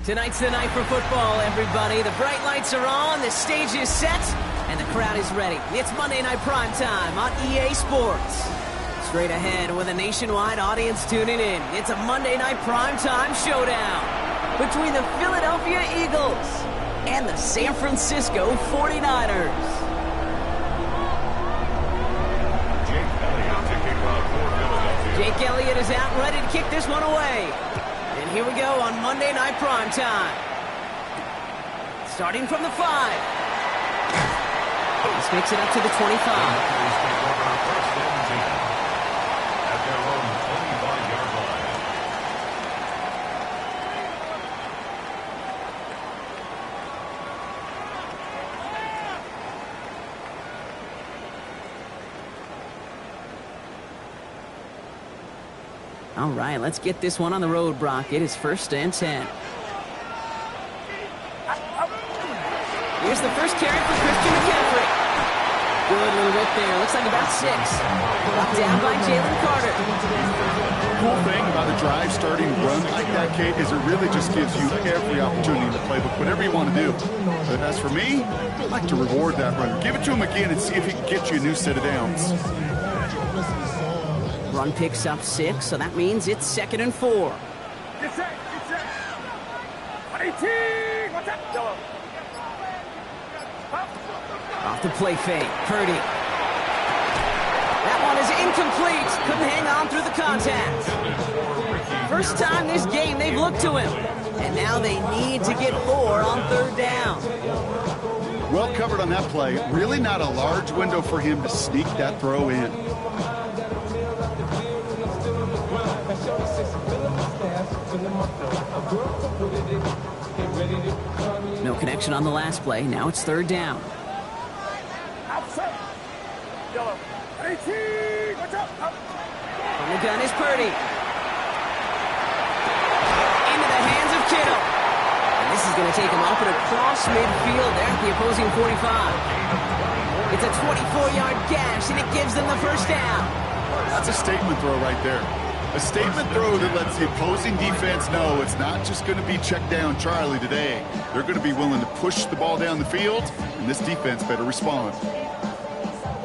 Tonight's the night for football, everybody. The bright lights are on, the stage is set, and the crowd is ready. It's Monday Night Primetime on EA Sports. Straight ahead with a nationwide audience tuning in, it's a Monday Night Primetime showdown between the Philadelphia Eagles and the San Francisco 49ers. Jake Elliott is out ready to kick this one away. And here we go on Monday Night Primetime. Starting from the 5. This makes it up to the 25. All right, let's get this one on the road, Brock. It is 1st and 10. Here's the first carry for Christian McCaffrey. Good little rip there. Looks like about 6. Brought down by Jalen Carter. The cool thing about a drive starting run like that, Kate, is it really just gives you every opportunity in the playbook, whatever you want to do. But as for me, I like to reward that runner. Give it to him again and see if he can get you a new set of downs. Run picks up 6, so that means it's 2nd and 4. Off the play fake, Purdy. That one is incomplete. Couldn't hang on through the contact. First time this game they've looked to him. And now they need to get 4 on 3rd down. Well covered on that play. Really not a large window for him to sneak that throw in. No connection on the last play. Now it's 3rd down. From the gun is Purdy. Into the hands of Kittle. And this is going to take him up and across midfield there at the opposing 45. It's a 24-yard gash, and it gives them the 1st down. That's a statement throw right there. A statement throw that lets the opposing defense know it's not just going to be check down Charlie today. They're going to be willing to push the ball down the field, and this defense better respond.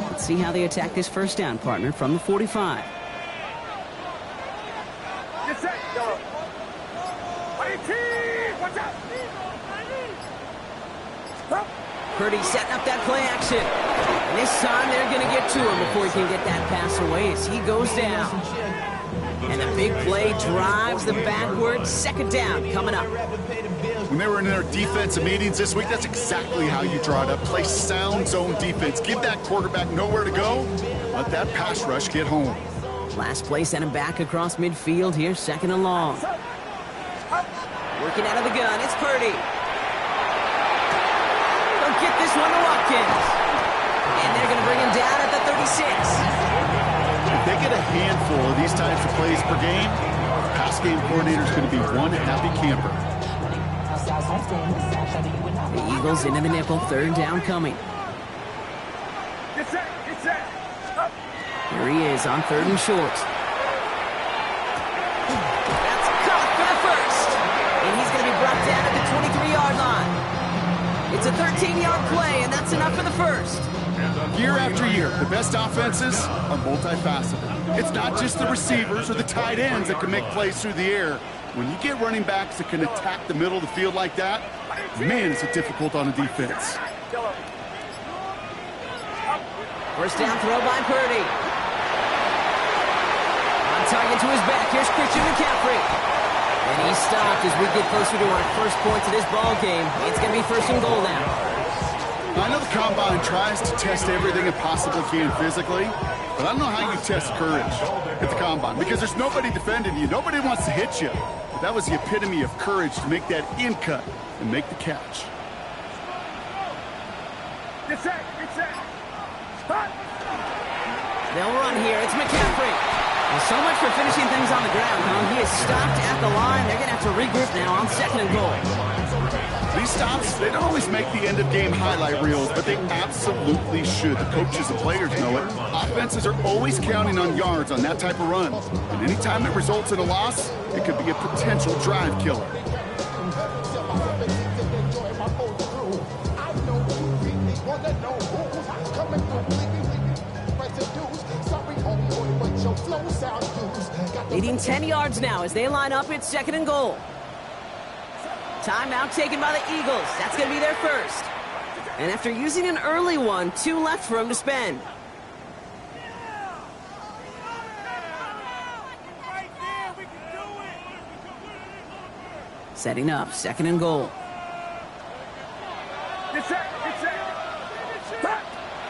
Let's see how they attack this 1st down, partner, from the 45. Purdy setting up that play action. And this time they're going to get to him before he can get that pass away as he goes down. And the big play drives them backwards. 2nd down coming up. When they were in their defensive meetings this week, that's exactly how you draw it up. Play sound zone defense. Give that quarterback nowhere to go. Let that pass rush get home. Last play sent him back across midfield here, 2nd and long. Working out of the gun, it's Purdy. They'll get this one to Watkins. And they're going to bring him down at the 36. If they get a handful of these types of plays per game, the pass game coordinator is going to be one happy camper. The Eagles into the nickel, 3rd down coming. Here he is on 3rd and short. That's caught for the 1st. And he's going to be brought down at the 23-yard line. It's a 13-yard play, and that's enough for the 1st. Year after year, the best offenses are multifaceted. It's not just the receivers or the tight ends that can make plays through the air. When you get running backs that can attack the middle of the field like that, man, is it difficult on a defense. 1st down throw by Purdy. On target to his back, here's Christian McCaffrey. And he's stopped as we get closer to our first points of this ball game. It's going to be 1st and goal now. I know the Combine tries to test everything it possibly can physically, but I don't know how you test courage at the Combine because there's nobody defending you. Nobody wants to hit you. But that was the epitome of courage to make that in cut and make the catch. They'll run here. It's McCaffrey. Well, so much for finishing things on the ground, huh? He is stopped at the line. They're going to have to regroup now on 2nd and goal. These stops, they don't always make the end-of-game highlight reels, but they absolutely should. The coaches and players know it. Offenses are always counting on yards on that type of run. And anytime it results in a loss, it could be a potential drive killer. Leading 10 yards now as they line up at 2nd and goal. Timeout taken by the Eagles. That's going to be their first. And after using an early one, 2 left for him to spend. Setting up, 2nd and goal.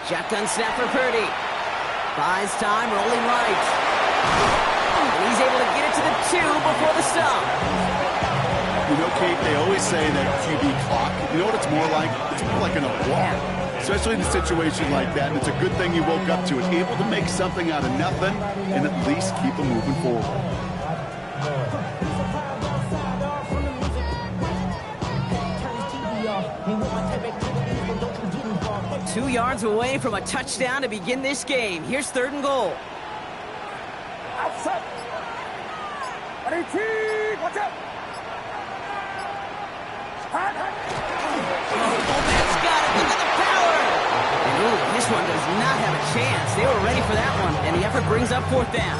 Shotgun snap for Purdy. Buys time, rolling right. And he's able to get it to the 2 before the stop. You know, Kate, they always say that QB clock. You know what it's more like? It's more like an alarm. Especially in a situation like that, and it's a good thing you woke up to it. Able to make something out of nothing and at least keep them moving forward. 2 yards away from a touchdown to begin this game. Here's 3rd and goal. Outside. Watch out. Fullback's got it. Look at the power. And ooh, this one does not have a chance. They were ready for that one, and the effort brings up 4th down.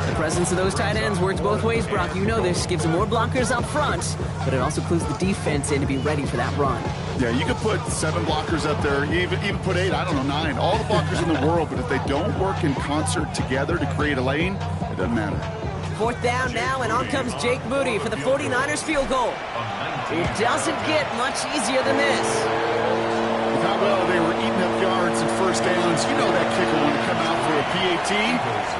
The presence of those tight ends works both ways, Brock. You know this. Gives them more blockers up front, but it also clues the defense in to be ready for that run. Yeah, you could put 7 blockers up there, even put 8, I don't know, 9. All the blockers in the world, but if they don't work in concert together to create a lane, it doesn't matter. 4th down now, and on comes Jake Moody for the 49ers field goal. It doesn't get much easier than this. With how well they were eating up yards and 1st downs, you know that kicker want to come out for a PAT,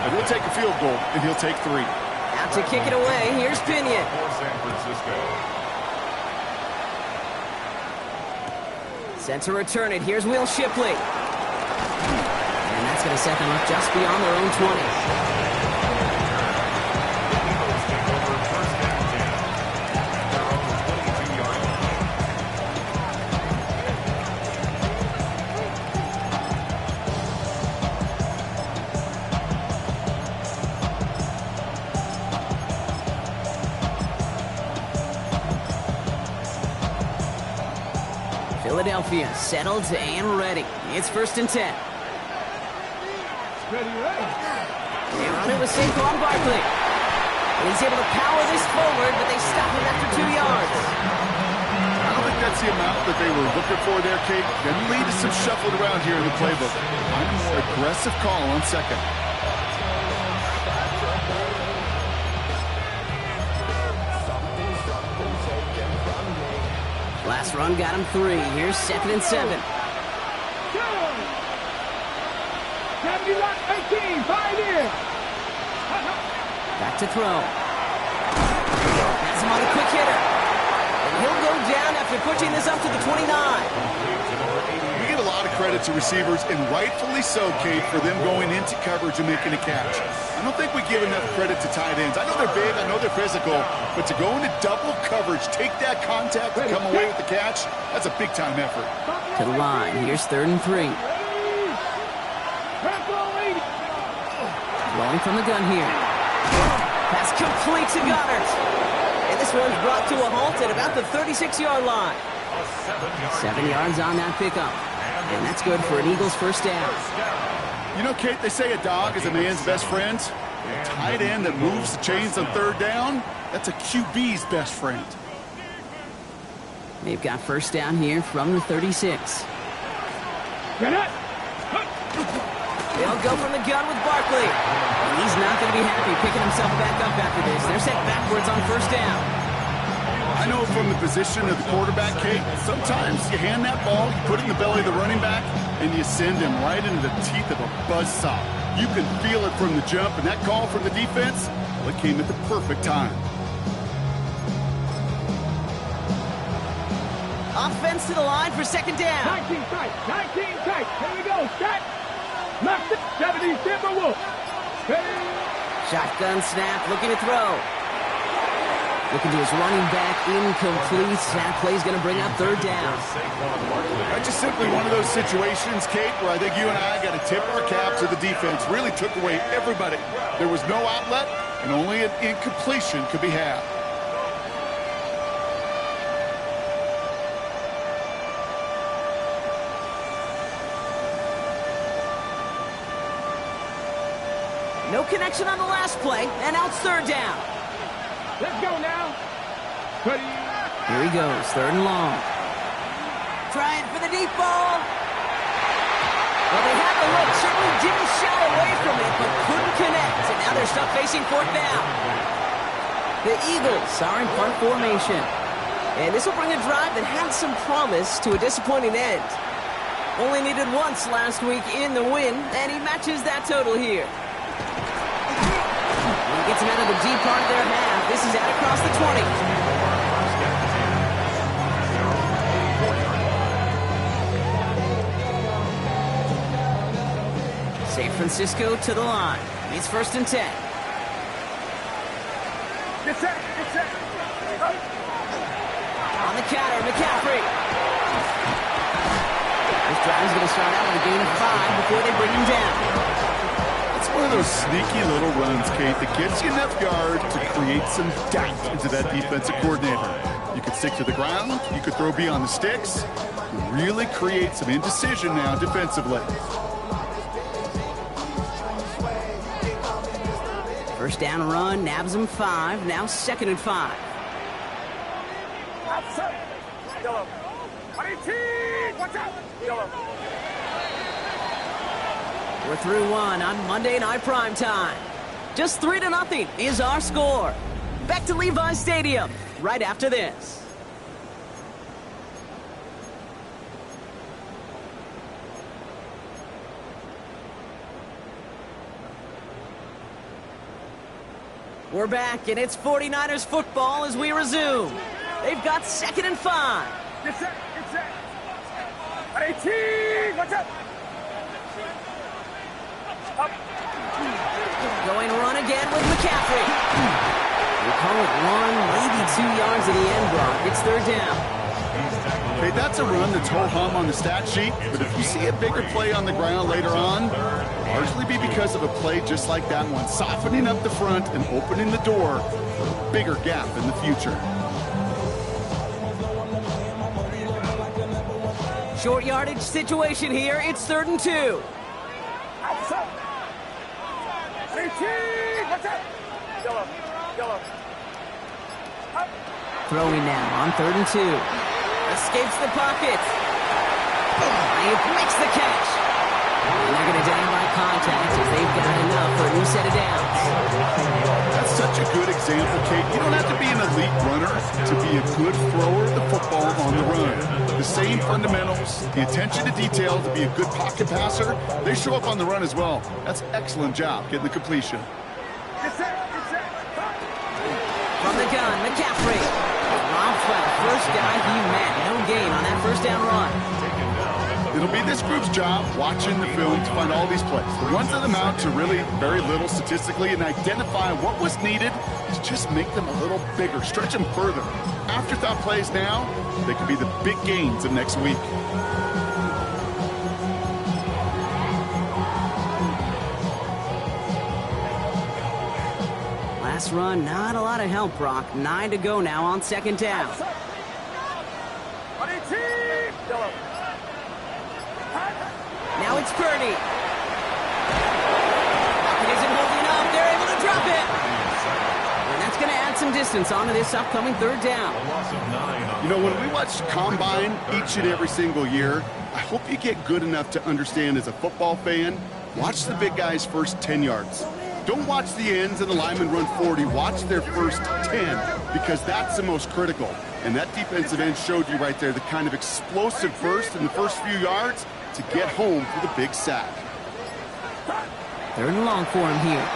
but he'll take a field goal, and he'll take 3. Out to kick it away, here's Pinion. Set to return it, here's Will Shipley. And that's going to set them up just beyond their own 20. Philadelphia settled and ready. It's 1st and 10. They run it with Saquon Barkley. And he's able to power this forward, but they stop him after 2 yards. I don't think that's the amount that they were looking for there, Kate. Then lead to some shuffling around here in the playbook. Find a more aggressive call on 2nd. Last run got him 3. Here's 2nd and 7. Back to throw. Has him on a quick hitter. And he'll go down after pushing this up to the 29. We give a lot of credit to receivers, and rightfully so, Kate, for them going into coverage and making a catch. I don't think we give enough credit to tight ends. I know they're big, I know they're physical, but to go into double coverage, take that contact, and come away with the catch, that's a big-time effort. To the line. Here's 3rd and 3. Rolling from the gun here. Pass complete to Goddard. And this one's brought to a halt at about the 36-yard line. 7 yards on that pickup. And that's good for an Eagles 1st down. You know, Kate, they say a dog is a man's best friend. A tight end that moves the chains on 3rd down, that's a QB's best friend. They've got 1st down here from the 36. They'll go from the gun with Barkley. And he's not going to be happy picking himself back up after this. They're set backwards on 1st down. I know from the position of the quarterback, Kate, sometimes you hand that ball, you put it in the belly of the running back, and you send him right into the teeth of a buzzsaw. You can feel it from the jump, and that call from the defense, well, it came at the perfect time. Offense to the line for 2nd down. 19 tight. Here we go. Set. Left it. 70 Timberwolves. Shotgun snap, looking to throw. Looking to his running back, incomplete. That play's going to bring up 3rd down. That's just simply one of those situations, Kate, where I think you and I got to tip our cap to the defense. Really took away everybody. There was no outlet, and only an incompletion could be had. No connection on the last play, and now it's third down. Let's go now. Ready. Here he goes, third and long. Trying for the deep ball. Well, they had the look, certainly didn't shy away from it, but couldn't connect, and now they're stuck facing fourth down. The Eagles are in punt formation, and this will bring a drive that had some promise to a disappointing end. Only needed once last week in the win, and he matches that total here. He gets him out of the deep part of their half. This is out across the 20. San Francisco to the line. It's first and 10. Get set. Get set. On the counter, McCaffrey. This drive is going to start out with a gain of 5 before they bring him down. It's one of those sneaky little runs, Kate, that gets you enough yard to create some doubt into that defensive coordinator. You could stick to the ground. You could throw beyond the sticks. Really create some indecision now defensively. First down run, nabs him 5. Now second and 5. Outside. Yellow. 18. Watch out. Yellow. We're through one on Monday Night Primetime. Just 3-0 is our score. Back to Levi's Stadium right after this. We're back, and it's 49ers football as we resume. They've got second and 5. Get set. Get set. 18. Watch out. Up. Going run again with McCaffrey. We call it 1, maybe 2 yards at the end, Brock. It's third down. Okay, that's a run that's ho-hum on the stat sheet, but if you see a bigger play on the ground later on, largely be because of a play just like that one, softening up the front and opening the door for a bigger gap in the future. Short yardage situation here. It's third and 2. Outside. 18. Watch out. Yellow. Yellow. Up. Throwing now on third and 2. Escapes the pocket. He makes the catch. And they're going to down by contact as they've got enough for a new set of downs. That's such a good example, Kate. You don't have to be an elite runner to be a good thrower of the football on the run. The same fundamentals, the attention to detail to be a good pocket passer, they show up on the run as well. That's an excellent job getting the completion. Get set. Get set. From the gun, McCaffrey. Rob Flat, first guy he met. No gain on that first down run. It'll be this group's job watching the film to find all these plays. The ones that amount to really very little statistically and identify what was needed to just make them a little bigger, stretch them further. Afterthought plays now, they could be the big gains of next week. Last run, not a lot of help, Brock. 9 to go now on second down. 18. Yellow. Now it's Purdy. It isn't holding up. They're able to drop it. And that's going to add some distance onto this upcoming third down. You know, when we watch Combine each and every single year, I hope you get good enough to understand as a football fan, watch the big guys' first 10 yards. Don't watch the ends and the linemen run 40. Watch their first 10 because that's the most critical. And that defensive end showed you right there the kind of explosive burst in the first few yards to get home for the big sack. Third and long for him here.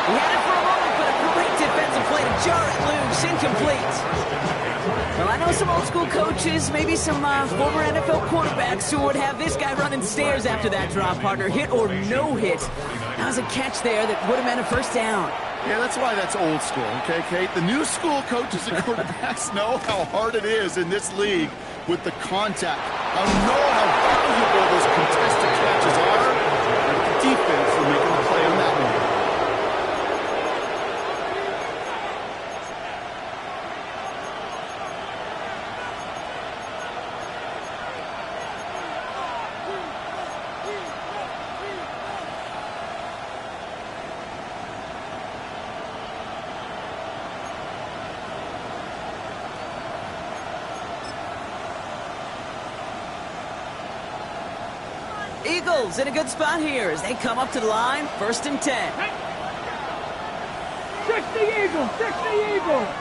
He had it for a moment, but a great defensive play to jar it loose. Incomplete. Well, I know some old school coaches, maybe some former NFL quarterbacks who would have this guy running stairs after that drop, partner. Hit or no hit. That was a catch there that would have meant a first down. Yeah, that's why that's old school, okay, Kate? The new school coaches and quarterbacks know how hard it is in this league with the contact. I know how valuable those contested catches are. And the defense for making the play on that one. Eagles in a good spot here as they come up to the line, 1st and 10. 60 Eagles, 60 Eagles.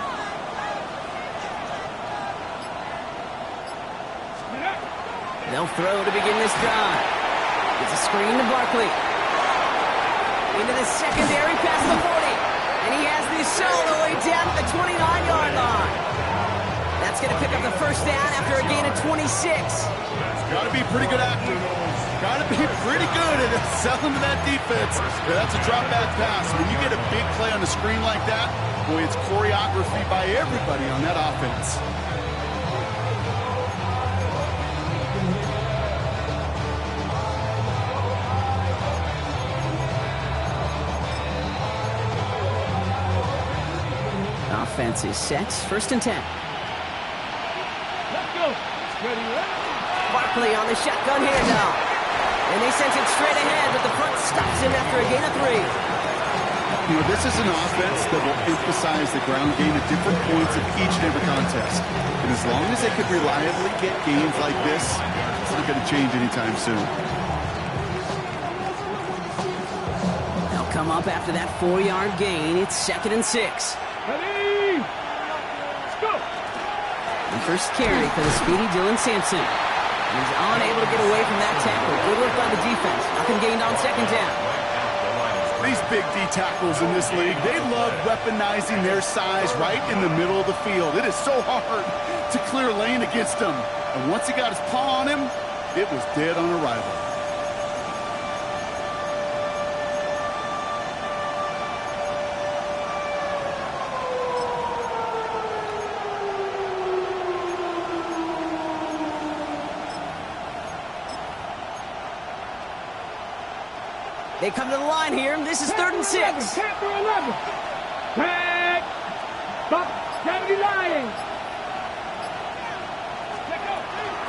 They'll throw to begin this drive. It's a screen to Barkley. Into the secondary past the 40. And he has this all the way down to the 29-yard line. That's going to pick up the 1st down after a gain of 26. Got to be pretty good actor. Got to be pretty good at selling to that defense. Yeah, that's a drop back pass. When you get a big play on the screen like that, boy, it's choreography by everybody on that offense. Offense is set. 1st and 10. Let's go. Ready, ready. Barkley on the shotgun handoff. And they sent it straight ahead, but the front stops him after a gain of 3. You know, this is an offense that will emphasize the ground game at different points of each and every contest. And as long as they can reliably get gains like this, it's not going to change anytime soon. They'll come up after that 4-yard gain. It's 2nd and 6. Ready. Let's go. The first carry for the speedy Dylan Sampson. He's unable to get away from that tackle. Good work by the defense. Nothing gained on 2nd down. These big D tackles in this league, they love weaponizing their size right in the middle of the field. It is so hard to clear lane against them. And once he got his paw on him, it was dead on arrival. They come to the line here. This is 3rd and 6. Tap for 11. Tag. Stop. 70 Lions.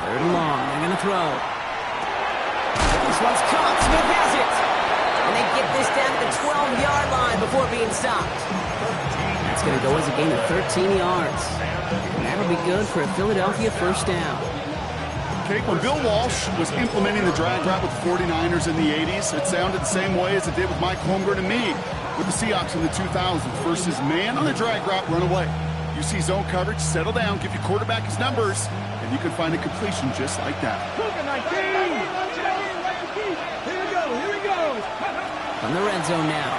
3rd and long. They're going to throw. This one's caught. Smith has it. And they get this down to the 12-yard line before being stopped. That's going to go as a gain of 13 yards. And that'll be good for a Philadelphia 1st down. Okay, when Bill Walsh was implementing the drag route with the 49ers in the 80s, it sounded the same way as it did with Mike Holmgren and me with the Seahawks in the 2000s versus man on the drag route, run away. You see zone coverage, settle down, give your quarterback his numbers, and you can find a completion just like that. Here we go, here we go. From the red zone now.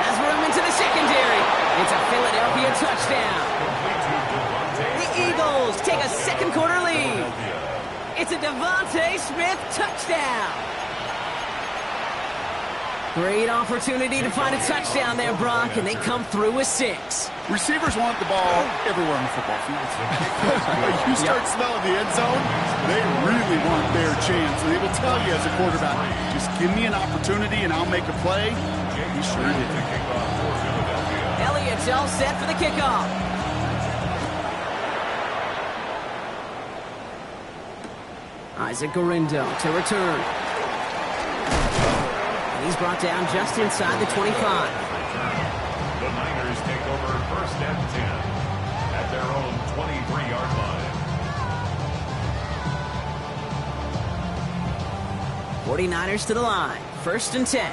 Has room into the secondary. It's a Philadelphia touchdown. The Eagles take a 2nd quarter lead. It's a Devontae Smith touchdown. Great opportunity to find a touchdown there, Brock, and they come through with 6. Receivers want the ball everywhere on the football field. When you start smelling the end zone, they really want their chance. And they will tell you as a quarterback, just give me an opportunity and I'll make a play. He sure did. Elliott's all set for the kickoff. Isaac Gurindo to return. And he's brought down just inside the 25. The Niners take over 1st and 10 at their own 23-yard line. 49ers to the line. 1st and 10.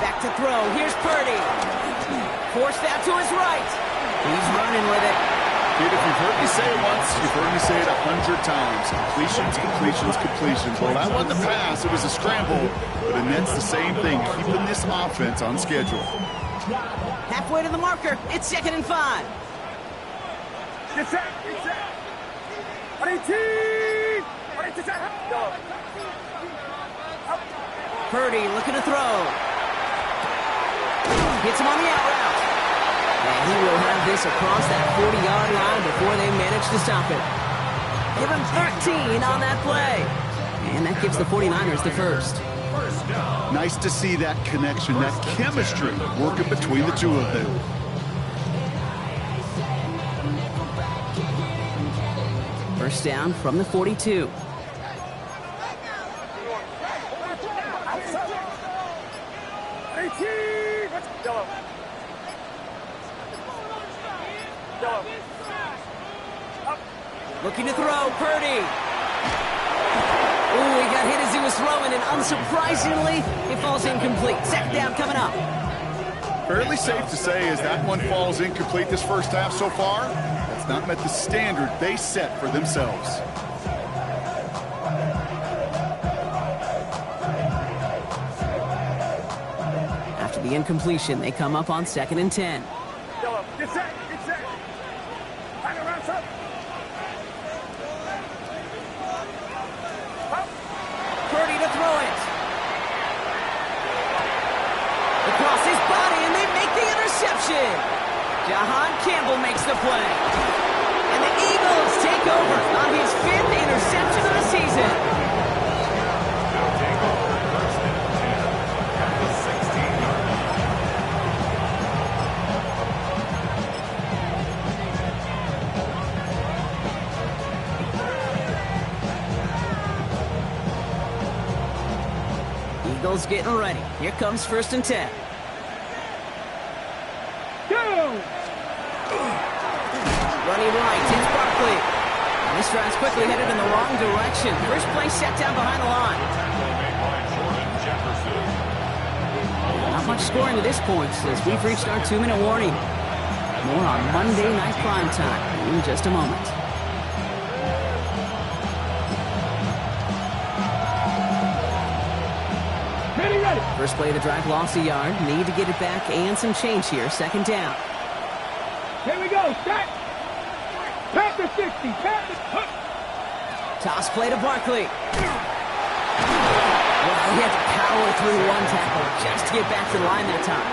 Back to throw. Here's Purdy. Forced out to his right. He's running with it. Kid, if you've heard me say it once, you've heard me say it 100 times. Completions, completions, completions. Well, that wasn't a pass. It was a scramble. But the Nets, the same thing, keeping this offense on schedule. Halfway to the marker. It's 2nd and 5. Get set, get set. 18. Purdy looking to throw. Hits him on the out route. And he will have this across that 40-yard line before they manage to stop it. Give him 13 on that play. And that gives the 49ers the 1st. Nice to see that connection, that chemistry working between the two of them. First down from the 42. Looking to throw, Purdy. Ooh, he got hit as he was throwing, and unsurprisingly, it falls incomplete. Second down coming up. Fairly safe to say as that one falls incomplete this first half so far, that's not met the standard they set for themselves. After the incompletion, they come up on 2nd and 10. Get set. Right around, son. Purdy to throw it. Across his body, and they make the interception. Jahan Campbell makes the play. And the Eagles take over on his 5th interception of the season. They'll take over first and 10 at the 16-yard line. Eagles getting ready. Here comes 1st and 10. Running right, it's Barkley. And this drive's quickly headed in the wrong direction. First play set down behind the line. Tackle made by Jordan Jefferson. Not much scoring to this point as we've reached our 2-minute warning. More on Monday Night Primetime in just a moment. Ready. First play of the drive, lost a yard. Need to get it back and some change here. Second down. Here we go. Set. Panther 60. Toss play to Barkley. Well, he had to power through one tackle just to get back to the line that time.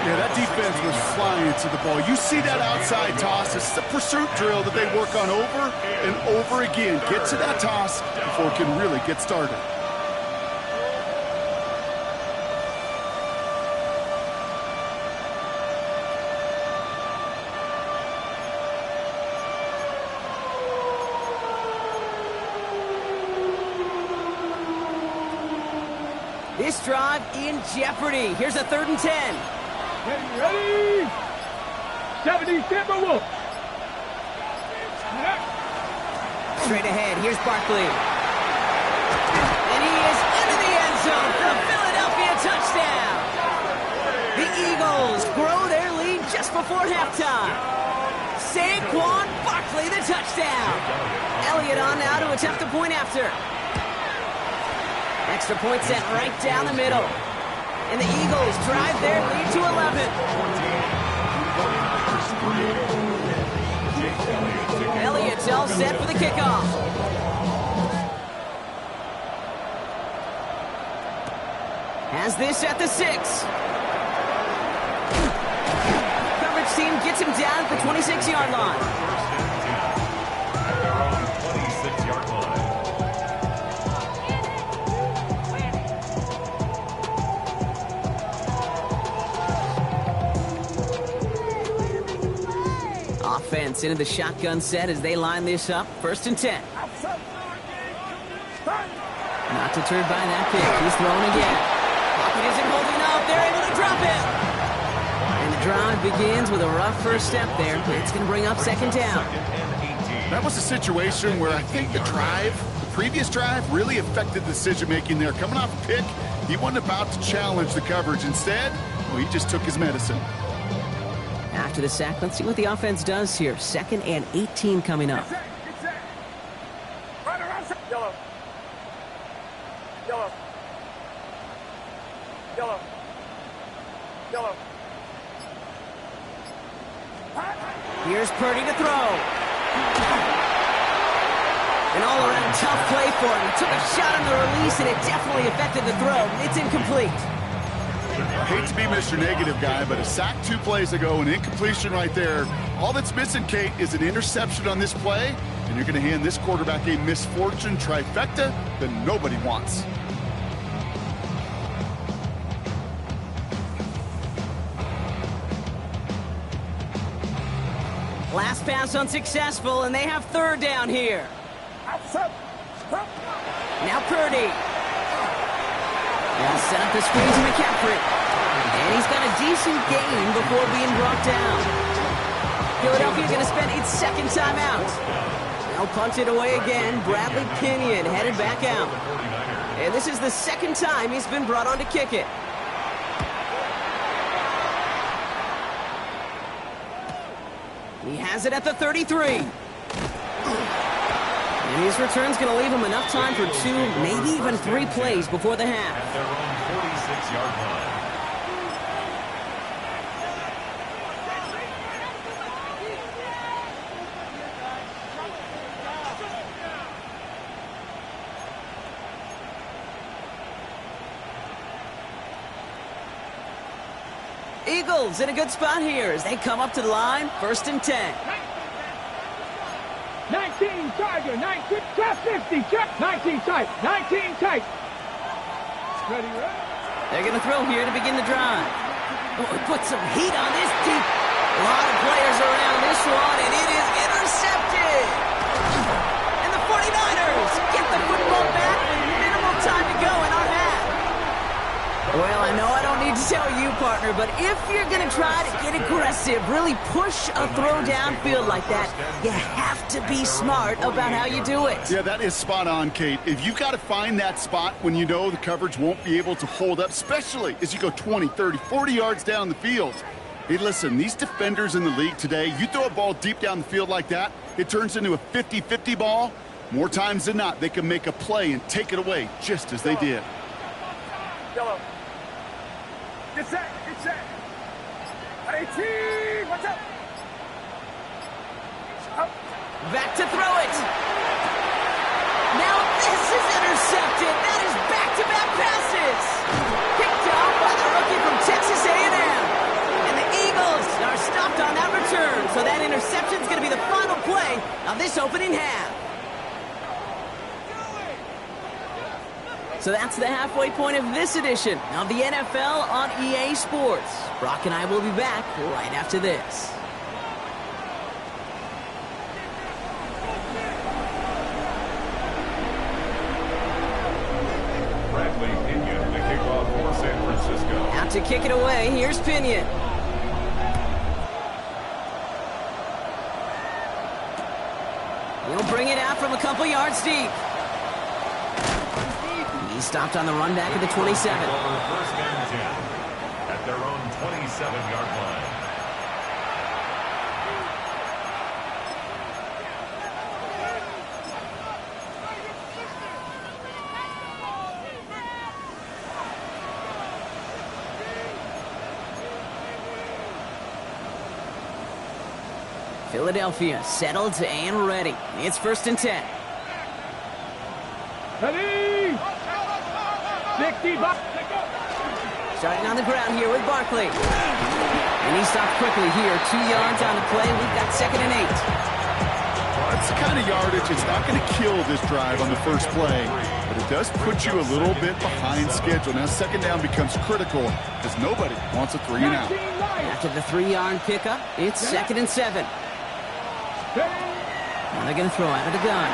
Yeah, that defense was flying to the ball. You see that outside toss. It's the pursuit drill that they work on over and over again. Get to that toss before it can really get started. This drive in jeopardy. Here's a 3rd and 10. Ready. 70 Timberwolves. Straight ahead, here's Barkley. And he is into the end zone for a Philadelphia touchdown. The Eagles grow their lead just before halftime. Saquon Barkley, the touchdown. Elliott on now to attempt a point after. Extra point sent right down the middle. And the Eagles drive their lead to 11. Elliott's all set for the kickoff. Has this at the 6. Coverage team gets him down at the 26-yard line. At their own 26-yard line. Offense into the shotgun set as they line this up. 1st and 10. Not deterred by that pick. He's throwing again. Pocket isn't holding up. They're able to drop it. And the drive begins with a rough first step there. It's going to bring up 2nd down. That was a situation where I think the previous drive, really affected decision-making there. Coming off a pick, he wasn't about to challenge the coverage. Instead, well, he just took his medicine. After the sack, let's see what the offense does here. 2nd and 18 coming up. Yellow. Here's Purdy to throw. An all-around tough play for him. He took a shot on the release, and it definitely affected the throw. It's incomplete. I hate to be Mr. Negative guy, but a sack 2 plays ago, an incompletion right there. All that's missing, Kate, is an interception on this play, and you're going to hand this quarterback a misfortune trifecta that nobody wants. Last pass unsuccessful, and they have 3rd down here. Now Purdy. They'll set up the screen to McCaffrey. And he's got a decent gain before being brought down. Philadelphia going to spend its 2nd timeout. They'll punt it away again. Bradley Pinion headed back out. And this is the second time he's been brought on to kick it. He has it at the 33. And his return's going to leave him enough time for 2, maybe even 3 plays before the half. At their own 46-yard line. Eagles in a good spot here as they come up to the line. 1st and 10. 19 Tiger, 19, trap 50, trap 19 tight, 19 tight. Ready, ready. They're going to throw here to begin the drive. Oh, put some heat on this deep. A lot of players around this one, and it is intercepted. And the 49ers get the football back with minimal time to go in our half. Well, I know I don't need to tell you, partner, but if you're going to try to get aggressive, really push a throw downfield like that, you have to be smart about how you do it. Yeah, that is spot on, Kate. If you've got to find that spot when you know the coverage won't be able to hold up, especially as you go 20, 30, 40 yards down the field. Hey, listen, these defenders in the league today, you throw a ball deep down the field like that, it turns into a 50-50 ball. More times than not, they can make a play and take it away just as they did. Yellow. Get set, get set. 18, watch out. Back to throw it. Now this is intercepted. That is back-to-back passes. Picked off by the rookie from Texas A&M. And the Eagles are stopped on that return. So that interception is going to be the final play of this opening half. So that's the halfway point of this edition of the NFL on EA Sports. Brock and I will be back right after this. Bradley Pinion, the kickoff for San Francisco. Out to kick it away, here's Pinion. He'll bring it out from a couple yards deep. He stopped on the run back at the 27. 1st and 10 at their own 27-yard line. Philadelphia settled and ready. It's 1st and 10. Ready. 60, Starting on the ground here with Barkley. And he stopped quickly here. 2 yards on the play. We've got 2nd and 8. Well, that's the kind of yardage it's not going to kill this drive on the first play, but it does put you a little bit behind schedule. Now 2nd down becomes critical because nobody wants a 3 and out. After the 3-yard pickup, it's 2nd and 7. Now they're going to throw out of the gun.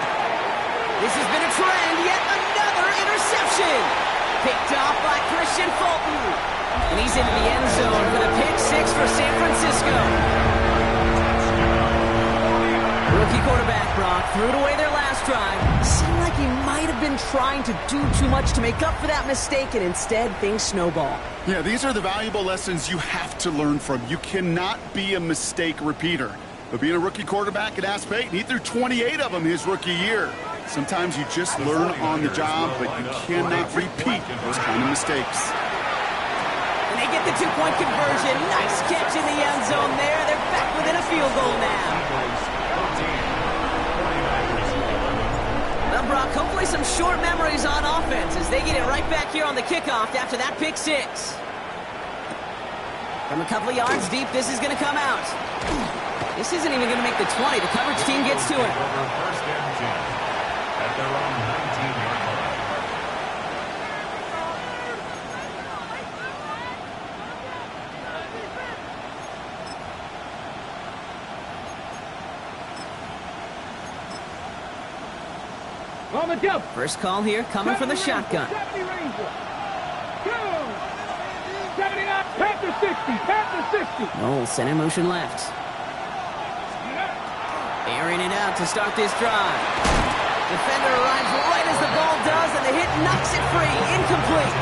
This has been a trend. Yet another interception. Picked off by Christian Fulton. And he's into the end zone for the pick 6 for San Francisco. Rookie quarterback Brock threw it away their last drive. It seemed like he might have been trying to do too much to make up for that mistake, and instead things snowball. Yeah, these are the valuable lessons you have to learn from. You cannot be a mistake repeater. But being a rookie quarterback at Ask Peyton, he threw 28 of them his rookie year. Sometimes you just learn on the job, but you cannot repeat those kind of mistakes. And they get the 2-point conversion. Nice catch in the end zone there. They're back within a field goal now. Well, Brock, hopefully some short memories on offense as they get it right back here on the kickoff after that pick 6. From a couple of yards deep, this is going to come out. This isn't even going to make the 20. The coverage team gets to it. 1st and 10 at their own 19-yard line. On the jump. First call here coming from the shotgun. 70 Ranger. 79. Panther 60. Panther 60. Oh, send in motion left. Airing it out to start this drive. Defender arrives right as the ball does, and the hit knocks it free. Incomplete.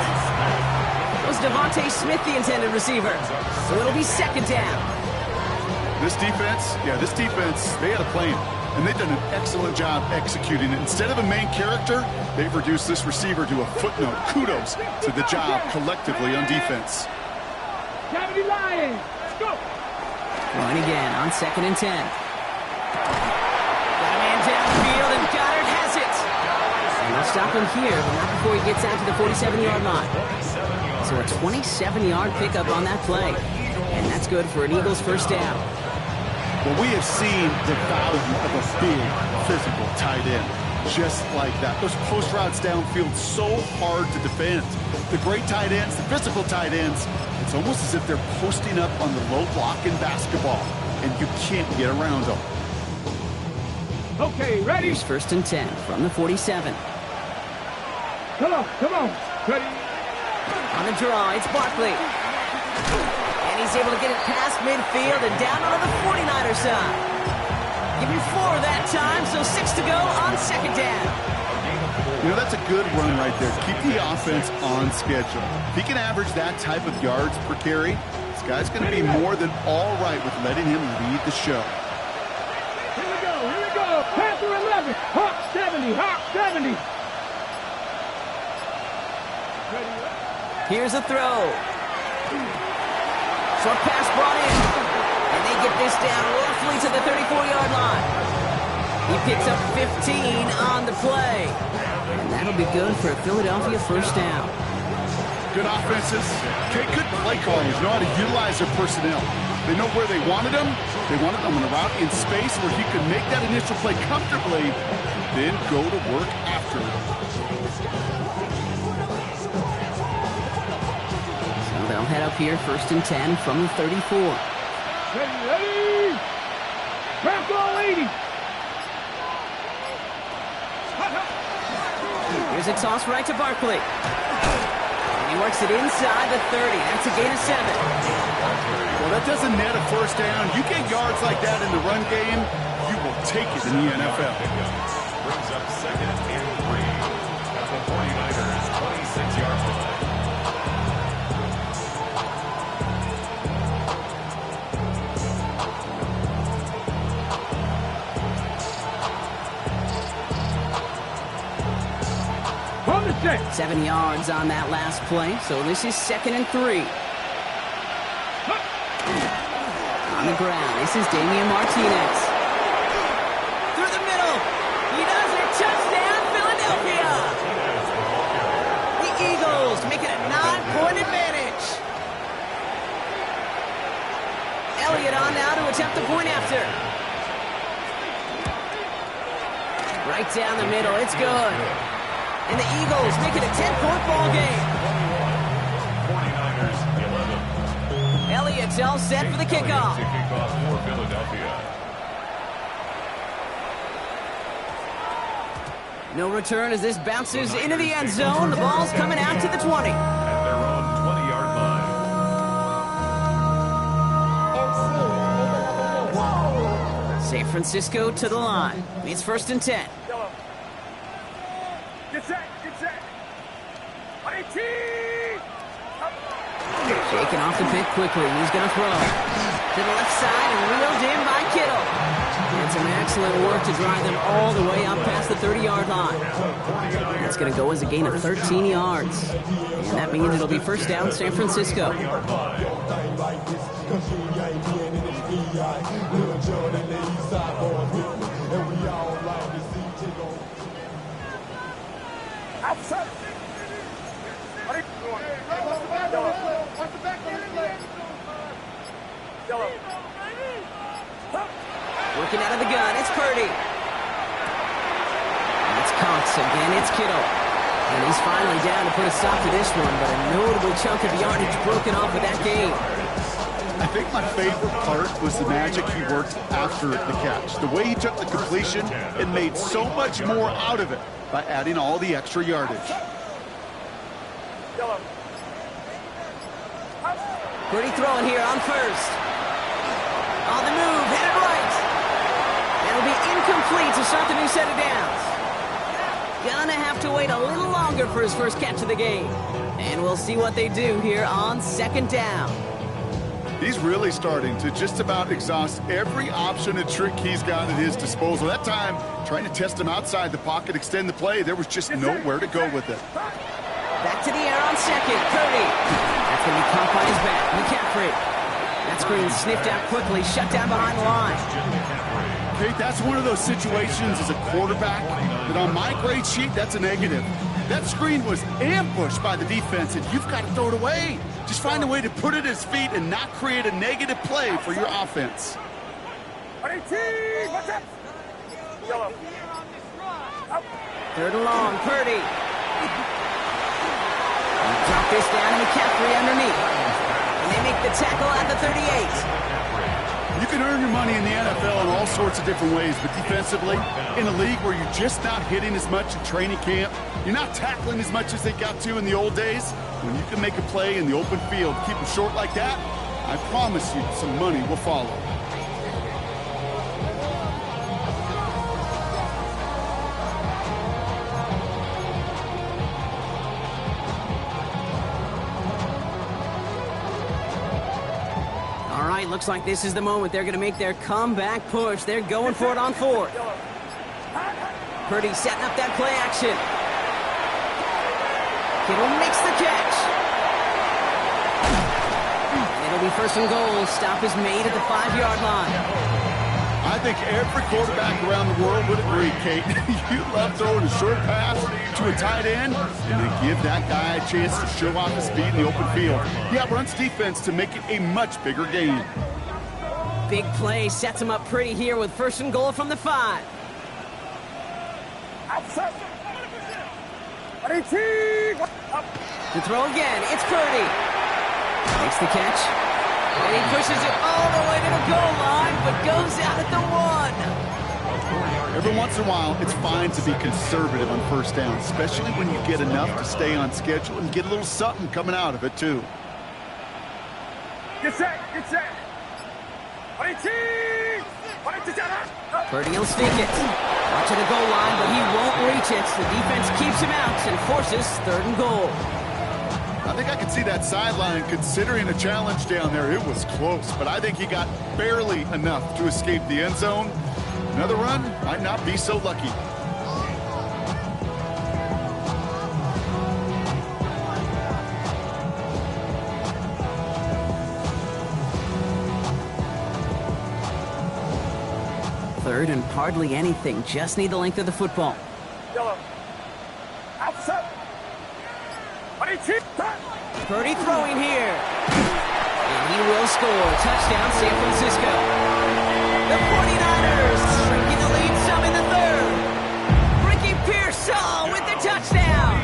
It was Devontae Smith, the intended receiver. So it'll be second down. This defense, they had a plan. And they've done an excellent job executing it. Instead of a main character, they've reduced this receiver to a footnote. Kudos to the job collectively on defense. 70 Lions, let's go. Going again on 2nd and 10. Got a man downfield, and Goddard has it. And they'll stop him here, but not before he gets out to the 47-yard line. So a 27-yard pickup on that play. And that's good for an Eagles first down. Well, we have seen the value of a big, physical tight end. Just like that. Those post routes downfield, so hard to defend. The great tight ends, the physical tight ends, it's almost as if they're posting up on the low block in basketball, and you can't get around them. Okay, ready? Here's 1st and 10 from the 47. Come on. Ready? On the draw, it's Barkley. And he's able to get it past midfield and down onto the 49er side. Give him 4 that time, so 6 to go on 2nd down. You know, that's a good run right there. Keep the offense on schedule. If he can average that type of yards per carry, this guy's going to be more than all right with letting him lead the show. Here we go. Panther 11, Hawk 70. Here's a throw. Short pass brought in. And they get this down roughly to the 34-yard line. He picks up 15 on the play. And that'll be good for a Philadelphia first down. Good offenses. Okay, good play callers know how to utilize their personnel. They know where they wanted them. They wanted them on a route in space where he could make that initial play comfortably, then go to work after it. So they'll head up here 1st and 10 from the 34. Ready? Crack all 80. Here's a toss right to Barkley. And he works it inside the 30. That's a gain of 7. Well, that doesn't net a first down. You get yards like that in the run game, you will take it in the NFL. Brings up 2nd and 3 at the 49ers' 26-yard line. On the set. 7 yards on that last play, so this is 2nd and 3. On the ground, this is Damian Martinez. Through the middle. He does it. Touchdown, Philadelphia. The Eagles make it a 9-point advantage. Elliott on now to attempt the point after. Right down the middle. It's good. And the Eagles make it a 10-point ball game. 49ers 11. Elliott's all set for the kickoff. To kick off for Philadelphia. No return as this bounces into the end zone. The ball's coming out to the 20. At their own 20-yard line. San Francisco to the line. It's 1st and 10. Get set. 18. Shaking off the pick quickly. He's going to throw. To the left side and reeled in by Kittle. And some excellent work to drive them all the way up past the 30-yard line. That's going to go as a gain of 13 yards. And that means it'll be first down San Francisco. Working out of the gun, it's Purdy. It's Cox again, it's Kittle. And he's finally down to put a stop to this one, but a notable chunk of yardage broken off with that game. I think my favorite part was the magic he worked after the catch. The way he took the completion and made so much more out of it by adding all the extra yardage. Purdy throwing here on first. On the move, headed right. That'll be incomplete to start the new set of downs. Gonna have to wait a little longer for his first catch of the game. And we'll see what they do here on second down. He's really starting to just about exhaust every option and trick he's got at his disposal. That time, trying to test him outside the pocket, extend the play, there was just nowhere to go with it. Back to the air on second. Purdy. That's going to be caught by his back. McCaffrey. That screen sniffed out quickly, shut down behind the line. Kate, that's one of those situations as a quarterback that on my grade sheet, that's a negative. That screen was ambushed by the defense, and you've got to throw it away. Just find a way to put it at his feet and not create a negative play for your offense. Third and long, Purdy. Drop this down to McCaffrey underneath. And they make the tackle at the 38. You can earn your money in the NFL in all sorts of different ways, but defensively, in a league where you're just not hitting as much in training camp, you're not tackling as much as they got to in the old days, when you can make a play in the open field, keep them short like that, I promise you some money will follow. Looks like this is the moment they're going to make their comeback push. They're going for it on fourth. Purdy setting up that play action. Kittle makes the catch. And it'll be first and goal. Stop is made at the 5-yard line. I think every quarterback around the world would agree, Kate. You love throwing a short pass to a tight end and then give that guy a chance to show off his speed in the open field. He outruns defense to make it a much bigger game. Big play sets him up pretty here with first and goal from the 5. To throw again, it's Purdy. Makes the catch. And he pushes it all the way to the goal line, but goes out at the 1. Every once in a while, it's fine to be conservative on first down, especially when you get enough to stay on schedule and get a little something coming out of it, too. Get set, get set. Purdy will sneak it. Out to the goal line, but he won't reach it. The defense keeps him out and forces third and goal. I think I could see that sideline considering a challenge down there. It was close, but I think he got barely enough to escape the end zone. Another run might not be so lucky. Third and hardly anything. Just need the length of the football. Yellow. Outside. Purdy throwing here. And he will score. Touchdown, San Francisco. The 49ers shrinking the lead some in the third. Ricky Pearsall with the touchdown.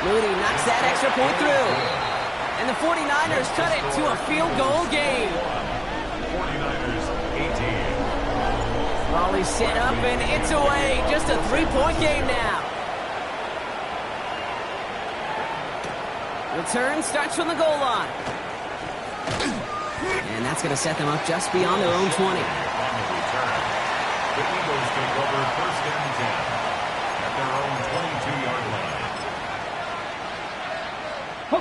Moody knocks that extra point through. And the 49ers cut it to a field goal game. 49ers 18. Volley set up and it's away. Just a 3-point game now. Return starts from the goal line. And that's going to set them up just beyond their own 20. On the return, the Eagles take over first and 10 at their own 22-yard line.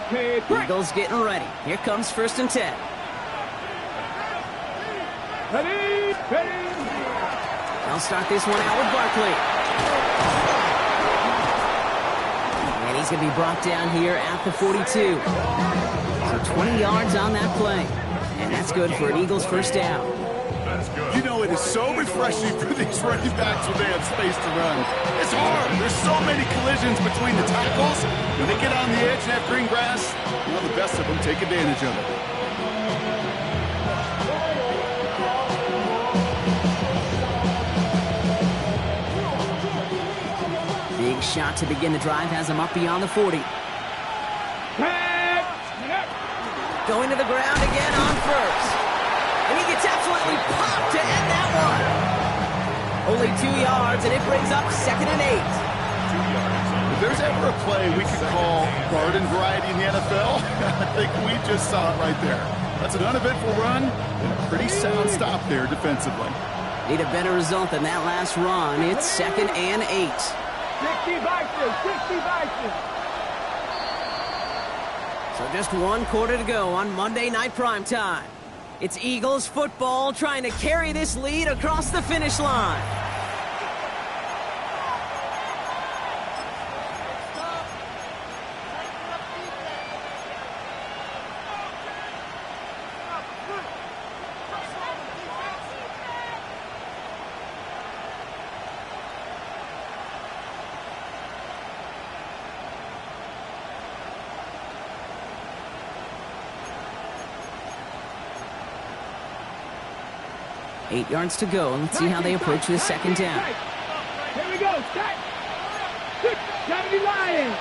Okay, break. Eagles getting ready. Here comes first and 10. Ready, ready. They'll start this one out with Barkley. And he's going to be brought down here at the 42. So 20 yards on that play. And that's good for an Eagles first down. That's good. You know, it is so refreshing for these running backs when they have space to run. It's hard. There's so many collisions between the tackles. When they get on the edge and have green grass, well, the best of them take advantage of it. Big shot to begin the drive has him up beyond the 40. Going to the ground again on first. And he gets absolutely popped to end that one. Only 2 yards, and it brings up second and 8. If there's ever a play we could call garden variety in the NFL, I think we just saw it right there. That's an uneventful run and a pretty sound stop there defensively. Need a better result than that last run. It's 2nd and 8. 60 Vikings, 60 Vikings. So just 1 quarter to go on Monday Night Primetime. It's Eagles football trying to carry this lead across the finish line. Eight yards to go. Let's see how they approach this second down. Here we go. Start. 70 Lions.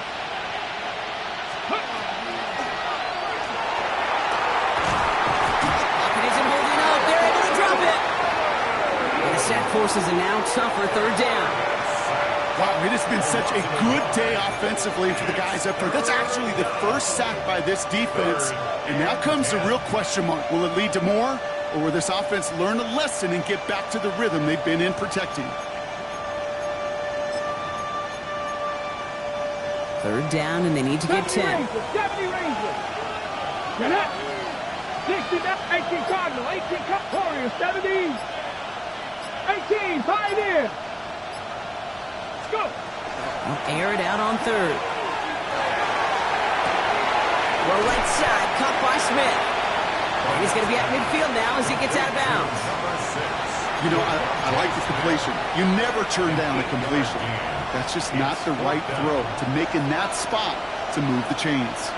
Pocket isn't holding up. They're able to drop it. And the sack forces a now tougher 3rd down. Wow, it has been such a good day offensively for the guys up there. That's actually the first sack by this defense. And now comes the real question mark. Will it lead to more? Or will this offense learn a lesson and get back to the rhythm they've been in protecting? 3rd down, and they need to get 10. 70 Rangers. Get up. 60 down, 18 Cardinal, 18 Warriors, 70. 18 Pioneer. Let's go. They'll air it out on 3rd. Well, right side, caught by Smith. He's going to be at midfield now as he gets out of bounds. You know, I like the completion. You never turn down a completion. That's just not the right throw to make in that spot to move the chains.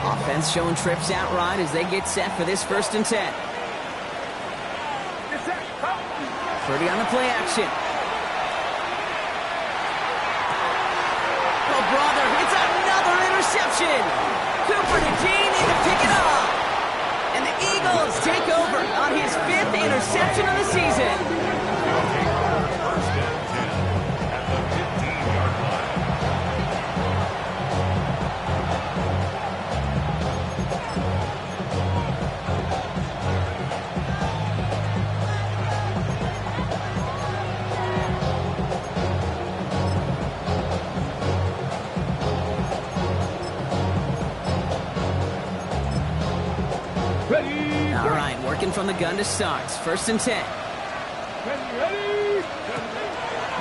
Offense showing trips out right as they get set for this 1st and 10. Purdy on the play action. Oh, brother, it's another interception. Cooper to Gene in to pick it up. And the Eagles take over on his 5th interception of the season. 1st and 10 at the 15-yard line. All right, working from the gun to start. 1st and 10. Ready.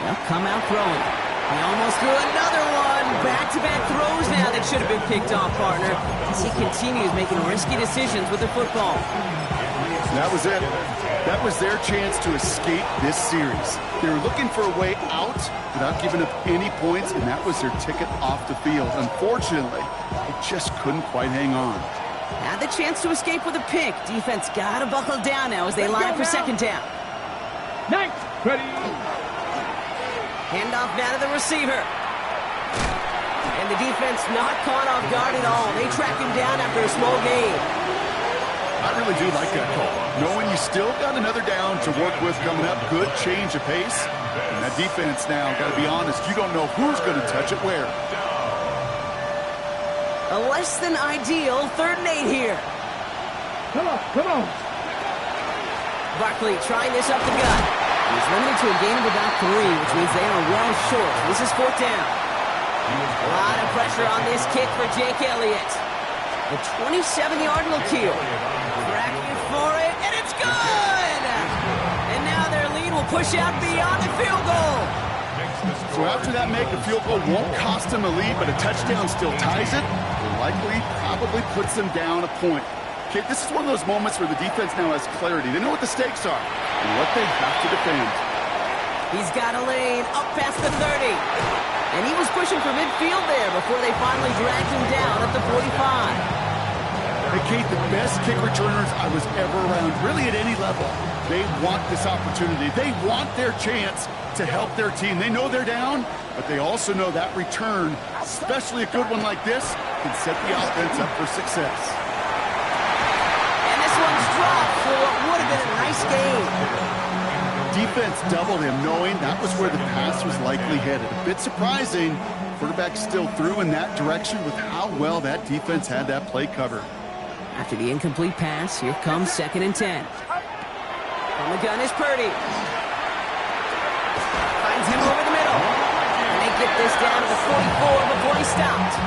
They'll come out throwing. He almost threw another one. Back-to-back throws now that should have been picked off, partner, as he continues making risky decisions with the football. That was it. That was their chance to escape this series. They were looking for a way out without giving up any points, and that was their ticket off the field. Unfortunately, they just couldn't quite hang on. Had the chance to escape with a pick. Defense got to buckle down now as they line up for 2nd down. Night. Ready. Handoff now to the receiver. And the defense not caught off guard at all. They track him down after a small gain. I really do like that call. Knowing you still got another down to work with coming up, good change of pace. And that defense now, got to be honest, you don't know who's going to touch it where. A less than ideal 3rd and 8 here. Come on, come on. Barkley trying this up the gut. He's limited to a gain of about 3, which means they are well short. This is 4th down. A lot of pressure on this kick for Jake Elliott. The 27-yard kill. Cracking for it, and it's good! And now their lead will push out beyond the field goal. So after that make, a field goal won't cost them a lead, but a touchdown still ties it. Likely, probably puts them down a point. Okay, this is one of those moments where the defense now has clarity. They know what the stakes are and what they have to defend. He's got a lane up past the 30. And he was pushing for midfield there before they finally dragged him down at the 45. Hey, Kate, the best kick returners I was ever around, really at any level, they want this opportunity. They want their chance to help their team. They know they're down, but they also know that return, especially a good one like this, can set the offense up for success. And this one's dropped for what would have been a nice game. Defense doubled him, knowing that was where the pass was likely headed. A bit surprising. Quarterback still threw in that direction with how well that defense had that play covered. After the incomplete pass, here comes 2nd and 10. On the gun is Purdy. Finds him over the middle. And they get this down to the 44 before he stopped.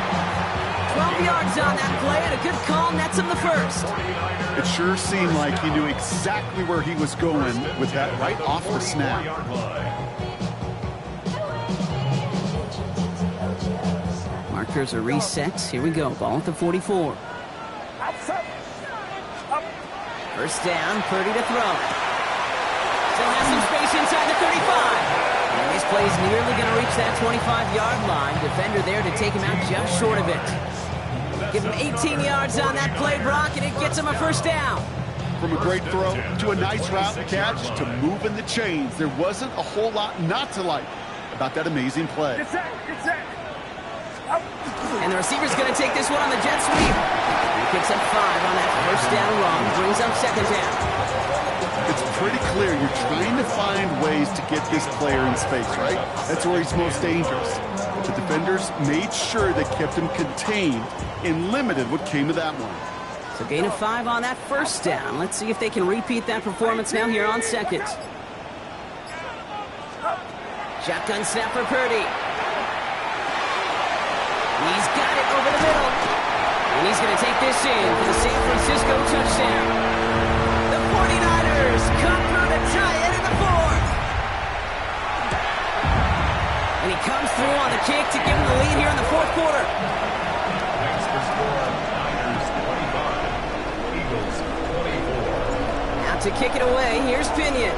12 yards on that play, and a good call nets him the first. It sure seemed like he knew exactly where he was going with that right off the snap. Markers are reset. Here we go. Ball at the 44. First down, Purdy to throw. Still has some space inside the 35. And this play is nearly going to reach that 25-yard line. Defender there to take him out just short of it. Give him 18 yards on that play, Brock, and it gets him a first down. From a great throw to a nice route catch to moving the chains, there wasn't a whole lot not to like about that amazing play. Get set. And the receiver's going to take this one on the jet sweep. He picks up 5 on that first down run, brings up 2nd down. It's pretty clear you're trying to find ways to get this player in space, right? That's where he's most dangerous. The defenders made sure they kept him contained and limited what came of that one. So gain of 5 on that first down. Let's see if they can repeat that performance now here on 2nd. Shotgun snap for Purdy. He's got it over the middle. And he's going to take this in for the San Francisco touchdown. The 49ers come through to tie it in the 4th. And he comes through on the kick to give him the lead here in the 4th quarter. Next to score, Niners 25, Eagles 24. Now to kick it away, here's Pinion.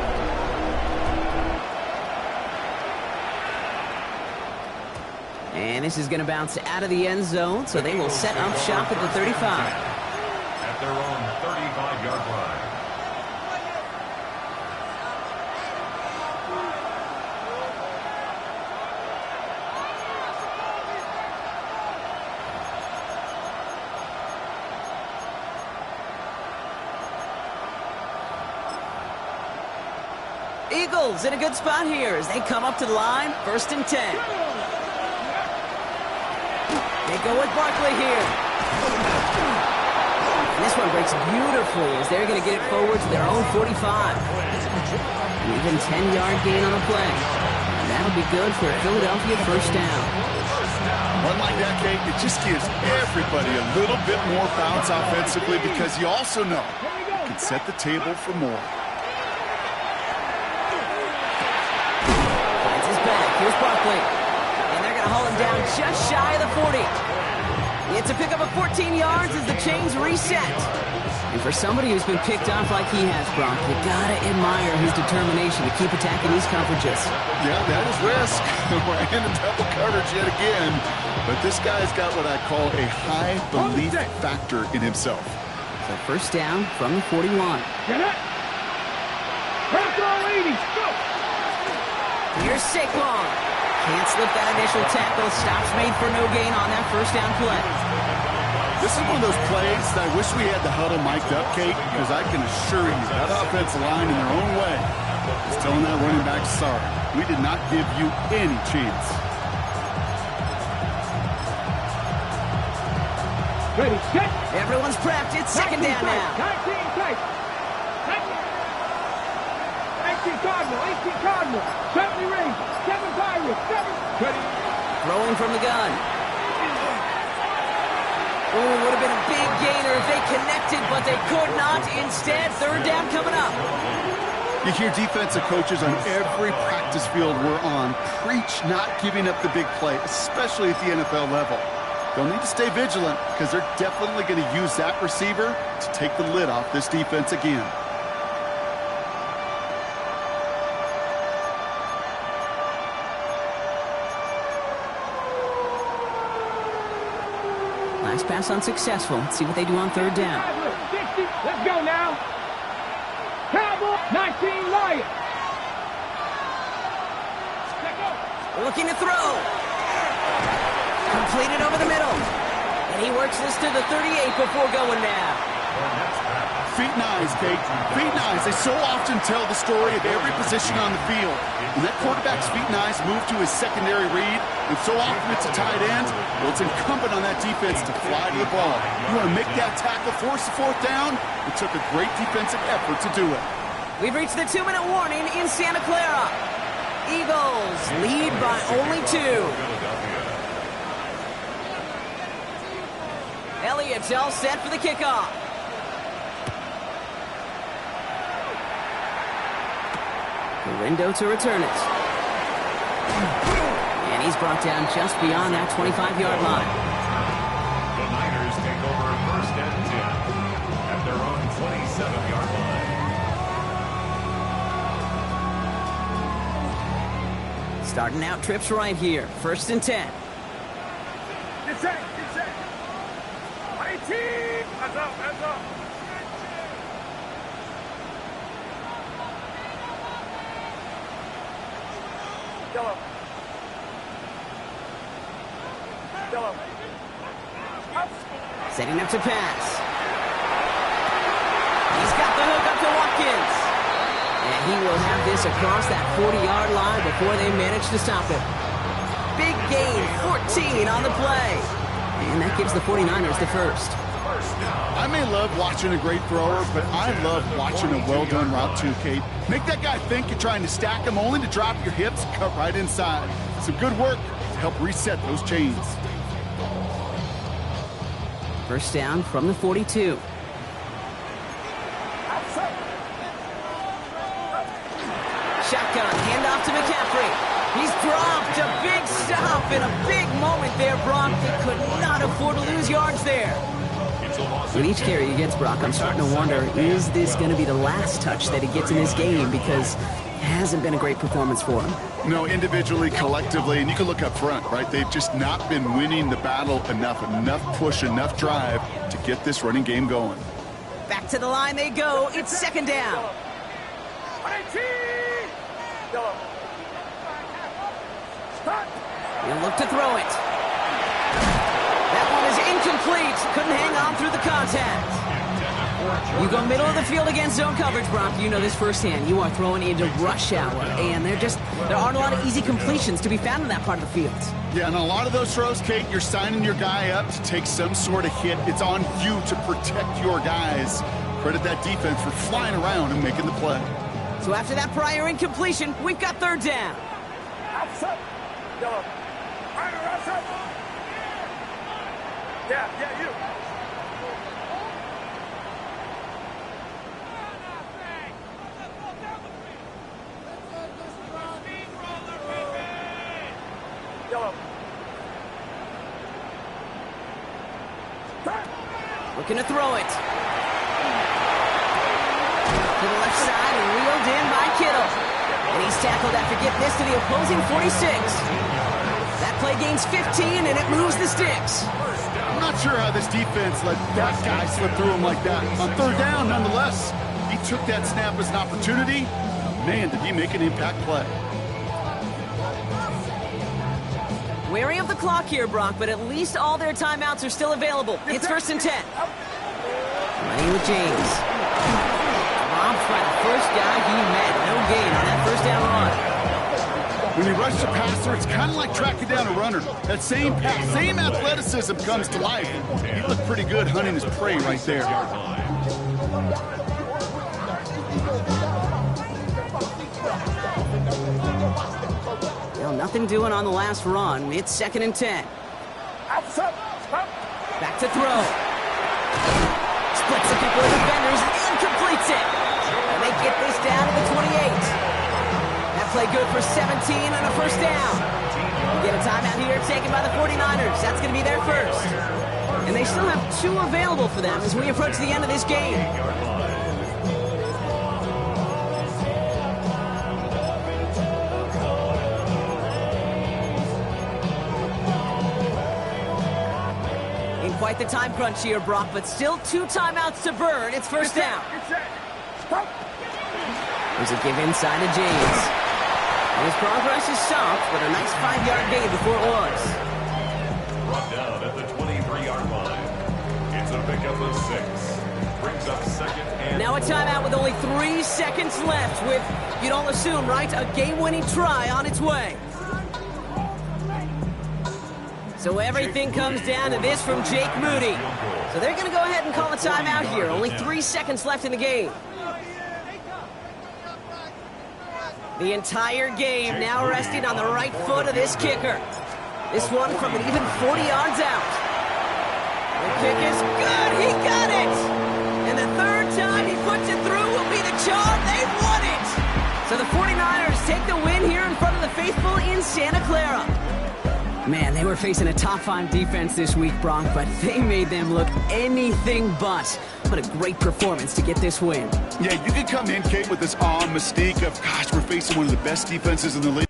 And this is going to bounce out of the end zone, so they will set up shop at the 35. At their own 35-yard line. Eagles in a good spot here as they come up to the line, 1st and 10. They go with Barkley here. And this one breaks beautifully as they're going to get it forward to their own 45. An even 10-yard gain on the play. And that'll be good for a Philadelphia first down. One like that, Kate, it just gives everybody a little bit more bounce offensively because you also know you can set the table for more. Finds his back. Here's Barkley. They're going to haul him down just shy of the 40. It's a pickup of 14 yards as the chains reset. And for somebody who's been picked off like he has, Brock, you got to admire his determination to keep attacking these coverages. Yeah, that is risk. We're in a double coverage yet again. But this guy's got what I call a high belief factor in himself. So first down from the 41. Get it. Press all 80. Go. Here's Saquon. Can't slip that initial tackle. Stops made for no gain on that first down play. This is one of those plays that I wish we had the huddle mic'd up, Kate, because I can assure you that offensive line in their own way is telling that running back, sorry, we did not give you any chance. Ready, set. Everyone's prepped. It's 2nd down now. 19 tight. 18 Cardinal. 70 range. 7 Pirates. 7. Ready. Throwing from the gun. Oh, would have been a big gainer if they connected, but they could not. Instead, 3rd down coming up. You hear defensive coaches on every practice field we're on preach not giving up the big play, especially at the NFL level. They'll need to stay vigilant because they're definitely going to use that receiver to take the lid off this defense again. Last pass unsuccessful. Let's see what they do on third down. 60. Let's go now. Cowboy 19 Lions. Looking to throw. Completed over the middle. And he works this to the 38 before going down. Feet and eyes, Kate. Feet and eyes. They so often tell the story of every position on the field. When that quarterback's feet and eyes move to his secondary read, and so often it's a tight end, well, it's incumbent on that defense to fly to the ball. You want to make that tackle, force the fourth down? It took a great defensive effort to do it. We've reached the 2-minute warning in Santa Clara. Eagles lead by only 2. Elliott's all set for the kickoff. Window to return it. And he's brought down just beyond that 25-yard line. The Niners take over first and 10 at their own 27-yard line. Starting out trips right here. First and 10. Get set. 18. Hands up. Yellow. Setting up to pass. He's got the hook up to Watkins. And he will have this across that 40-yard line before they manage to stop it. Big gain, 14 on the play. And that gives the 49ers the first. I may love watching a great thrower, but I love watching a well-done route too, Kate. Make that guy think you're trying to stack him only to drop your hips and cut right inside. Some good work to help reset those chains. First down from the 42. Shotgun, handoff to McCaffrey. He's dropped a big stop in a big moment there, Brock. They could not afford to lose yards there. With each carry he gets, Brock, I'm starting to wonder, is this going to be the last touch that he gets in this game? Because it hasn't been a great performance for him. No, individually, collectively, and you can look up front, right? They've just not been winning the battle enough push, enough drive to get this running game going. Back to the line they go. It's second down. He'll look to throw it. That one is incomplete. Couldn't hang on through the contact. You go middle of the field against zone coverage, Brock. You know this firsthand. You are throwing into rush hour, and there aren't a lot of easy completions to be found in that part of the field. Yeah, and a lot of those throws, Kate, you're signing your guy up to take some sort of hit. It's on you to protect your guys. Credit that defense for flying around and making the play. So after that prior incompletion, we've got third down. Yeah, you. Yellow. Looking to throw it. To the left side and reeled in by Kittle. And he's tackled after getting this to the opposing 46. That play gains 15 and it moves the sticks. I'm not sure how this defense let that guy slip through him like that. On third down, nonetheless, he took that snap as an opportunity. Man, did he make an impact play. Wary of the clock here, Brock, but at least all their timeouts are still available. It's first and 10. Running with James. Robbed by the first guy he met. No gain on that first down run. When you rush the passer, it's kind of like tracking down a runner. That same pass, same athleticism comes to life. He looked pretty good hunting his prey right there. Well, nothing doing on the last run. It's second and 10. Back to throw. Splits a couple of defenders and completes it. And they get this down to the 28. That play good for 17 and a first down. We get a timeout here taken by the 49ers. That's going to be their first. And they still have 2 available for them as we approach the end of this game. Quite the time crunch here, Brock, but still 2 timeouts to burn. It's first down. There's a give inside to James. And his progress is stopped, but a nice 5-yard gain before it was. Brought down at the 23-yard line. It's a pickup of 6. Brings up second and Now a timeout with only 3 seconds left with, you'd all assume, right, a game-winning try on its way. So everything comes down to this from Jake Moody. So they're going to go ahead and call a timeout here. Only 3 seconds left in the game. The entire game now resting on the right foot of this kicker. This one from an even 40 yards out. The kick is good. He got it. And the third time he puts it through will be the charm. They won it. So the 49ers take the win here in front of the faithful in Santa Clara. Man, they were facing a top-5 defense this week, Brock, but they made them look anything but. What a great performance to get this win. Yeah, you can come in, Kate, with this mystique of, gosh, we're facing one of the best defenses in the league.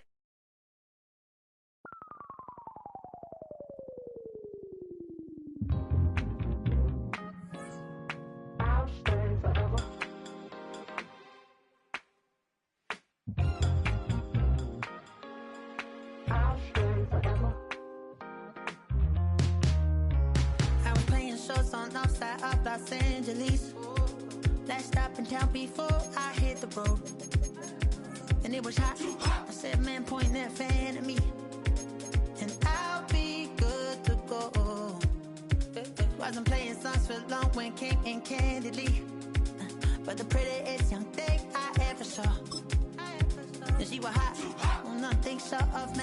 Los Angeles. Last stop in town before I hit the road. And it was hot. I said, man, point that fan at me. And I'll be good to go. Wasn't playing songs for long when came in candidly. But the prettiest